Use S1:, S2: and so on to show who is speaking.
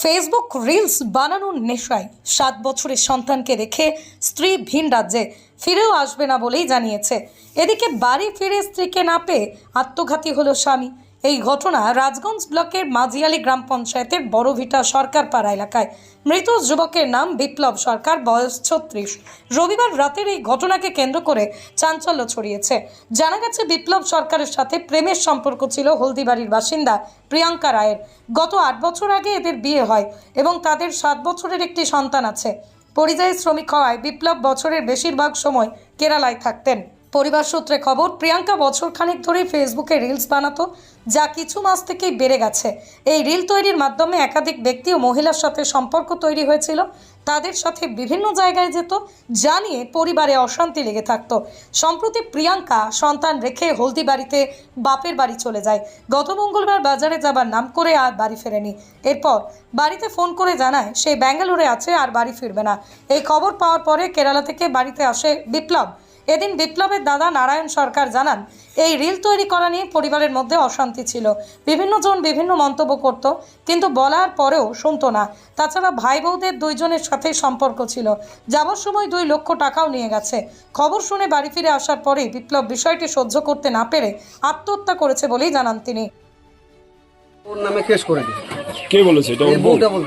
S1: Facebook reels বানানোর নেশায় 7 বছরের সন্তানকে রেখে স্ত্রী ভিন রাজ্যে ফিরেও আসবে না বলেই জানিয়েছে। এদিকে বাড়ি ফিরে স্ত্রীকে না পেয়ে আত্মঘাতী হলো স্বামী। এই ঘটনা রাজগঞ্জ ব্লকের মাঝিয়ালি গ্রাম পঞ্চায়েতের বড়ভিটা সরকারপাড়া এলাকায়। মৃত যুবকের নাম বিপ্লব সরকার, বয়স 36। রবিবার রাতের এই ঘটনাকে কেন্দ্র করে চাঞ্চল্য ছড়িয়েছে। জানা গেছে বিপ্লব সরকারের সাথে প্রেমের সম্পর্ক ছিল হলদিবাড়ির বাসিন্দা প্রিয়াঙ্কা রায়ের। গত 8 বছর আগে এদের বিয়ে হয় এবং তাদের 7 বছরের একটি সন্তান আছে। পরিযায়ী শ্রমিক হওয়ায় বিপ্লব বছরের বেশিরভাগ সময় কেরালায় থাকতেন। পরিবার সূত্রে খবর, প্রিয়াঙ্কা বছরখানেক ধরে ফেসবুকে রিলস বানাতো, যা কিছু মাস থেকেই বেড়ে গেছে। এই রিল তৈরির মাধ্যমে একাধিক ব্যক্তি ও মহিলার সাথে সম্পর্ক তৈরি হয়েছিল। তাদের সাথে বিভিন্ন জায়গায় যেত, যা নিয়ে পরিবারে অশান্তি লেগে থাকতো। সম্প্রতি প্রিয়াঙ্কা সন্তান রেখে হলদিবাড়িতে বাপের বাড়ি চলে যায়। গত মঙ্গলবার বাজারে যাবার নাম করে আর বাড়ি ফেরেনি। এরপর বাড়িতে ফোন করে জানায় সে ব্যাঙ্গালোরে আছে আর বাড়ি ফিরবে না। এই খবর পাওয়ার পরে কেরালা থেকে বাড়িতে আসে বিপ্লব। এদিন বিপ্লবের দাদা নারায়ণ সরকার জানান, এই রিল তৈরি করা নিয়ে পরিবারের মধ্যে অশান্তি ছিল। বিভিন্ন জন বিভিন্ন মন্তব্য করত, কিন্তু বলার পরেও শুনতো না। তাছাড়া ভাই বউদের দুইজনের সাথে সম্পর্ক ছিল। যাওয়ার সময় 2 লক্ষ টাকাও নিয়ে গেছে। খবর শুনে বাড়ি ফিরে আসার পরেই বিপ্লব বিষয়টি সহ্য করতে না পেরে আত্মহত্যা করেছে বলেই জানান তিনি।
S2: ওর নামে কেস করে দিয়েছে।
S3: কে বলেছে এটা? ওর বউ?